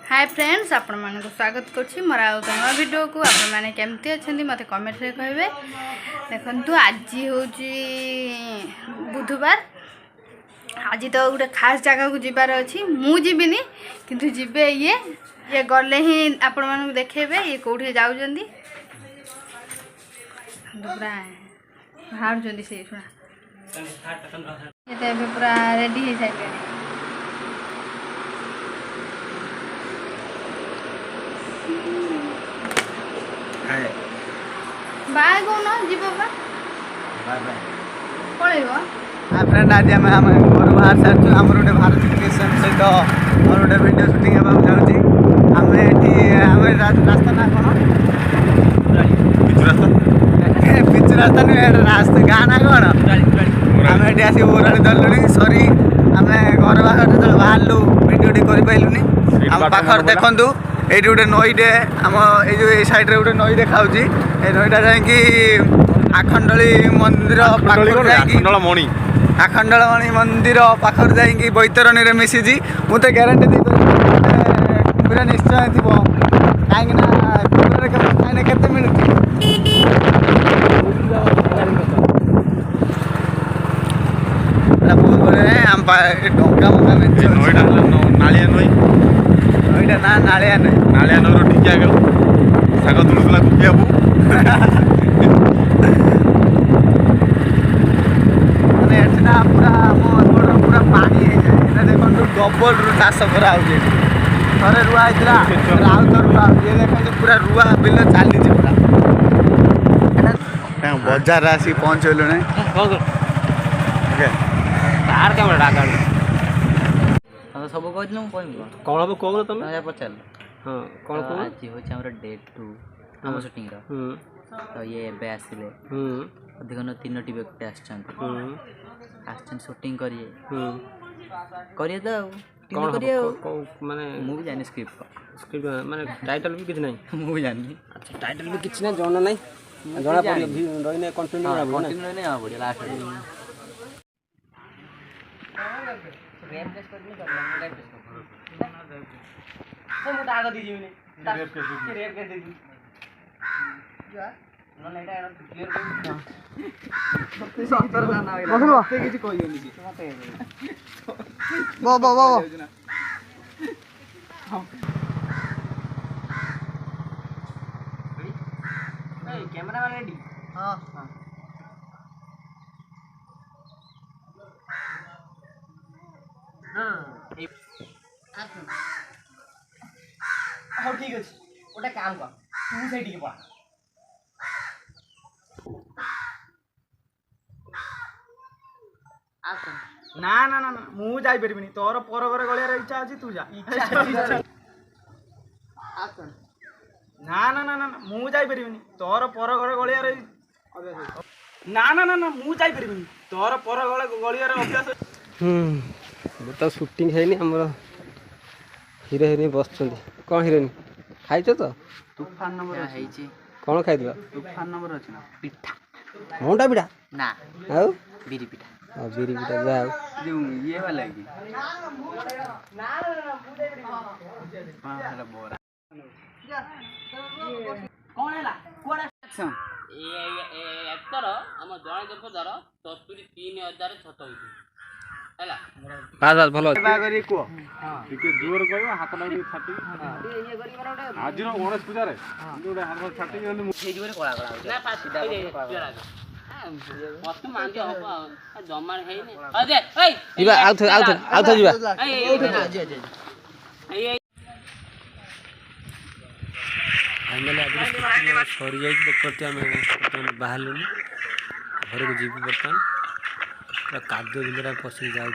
Hi friends आपण मानक स्वागत करछि मोर आउ नवा वीडियो को आपण माने केमती अछंती मते कमेंट रे कहबे। देखंतु आज होची बुधवार। आज तो गोटे खास जगह को जीवार अछि। मु जीबिनी किंतु जीबे ये गले ही आपण मानक देखेबे ये कोठी जाउ जंदी पूरा बाहर जंदी से सुना ये पूरा रेडी हे साइड बाय कौन जीव पड़ेगा फ्रेंड आज आम घर बाहर सारी आम गोटे भारत क्रिएशन सहित मोर गोटे वीडियो शूटिंग होगा जाऊँगी आम ये रास्ता ना कौन पिचु रास्ता नुहे रास्ता गाँ ना कौन आम ये आसी ओराड़ी धरलुनि सरी आम घर बाहर जो बाहर वीडियो कर आम पाखर देखु ये गोटे नईटे आम ये सैड्रे गोटे नई देखा नईटा जा आखंडली मंदिर मणि आखंडलमणि मंदिर पाखर जा बैतरणी में मिशिजी मुझे ग्यारंटी दे पूरा निश्चय थी कहीं केते मिलुची बहुत बड़े आम डंगा मंगा नईटा नालिया नई नईटा ना नालिया नई नालिया नईर टिकिया गल साग तुलुला कुकियाबू ना पूरा पूरा पानी है देखो डबल चाष करा थे रुआ होता आउ तो रुआ ये देखो पूरा रुआ बिल चली पूरा बजार आसी पहुँचलु सब कहूँ कौन हम कौन तुम पचार हाँ कौन कौन आज हूँ डे 2 आम सुटिंग तो ये एवं आसिले अधिक न 3टी व्यक्ति आसन सुटिंग करिए तो माने मुझे जानी स्क्रिप्ट माने टाइटल भी किसी नहीं मुझे जानी अच्छा टाइटल भी किसी नहीं जाना नहीं जाना पड़े रही कंटिन्यू नहीं आ बढ़िया लास्ट कैमरा रेडी हाँ हाँ ठीक अच्छे गोटे काम कर तू से पड़ा ना ना ना मु जाई परबिनी तोर पर घर गलियार इच्छा अछि तू जा ना ना ना ना मु जाई परबिनी तोर पर घर गलियार ना ना ना ना मु जाई परबिनी तोर पर गलियार अभ्यास तो शूटिंग है हमर हीरो हिरोइन बस कौन हिरोइन खाई तो तूफान नंबर है कौन खाई तूफान नंबर अच्छे ना पिठा मोटा पिठा ना आउ बिरी पिठा बिरी पिठा जाओ जो ये वाला की बोरा कौन हैला कोडा एक्शन एक्टर हम जण दरदार 73,000 हैला पास भलो बागरी को टिके जोर कहबो हाथ ना छाटी ये गरी माने आज नो गणेश पूजा रे जोडे हाथ छाटी गनी हे जोरे कोला कोला ना पास सीधा मस्त मान के हो जमार है ने आ दे ए जीवा आउ थ जीवा फाइनली आज सरी जाई देखते हम बाहर घर को जीव बर्तमान पूरा कादो बिलरा पसि जाऊँ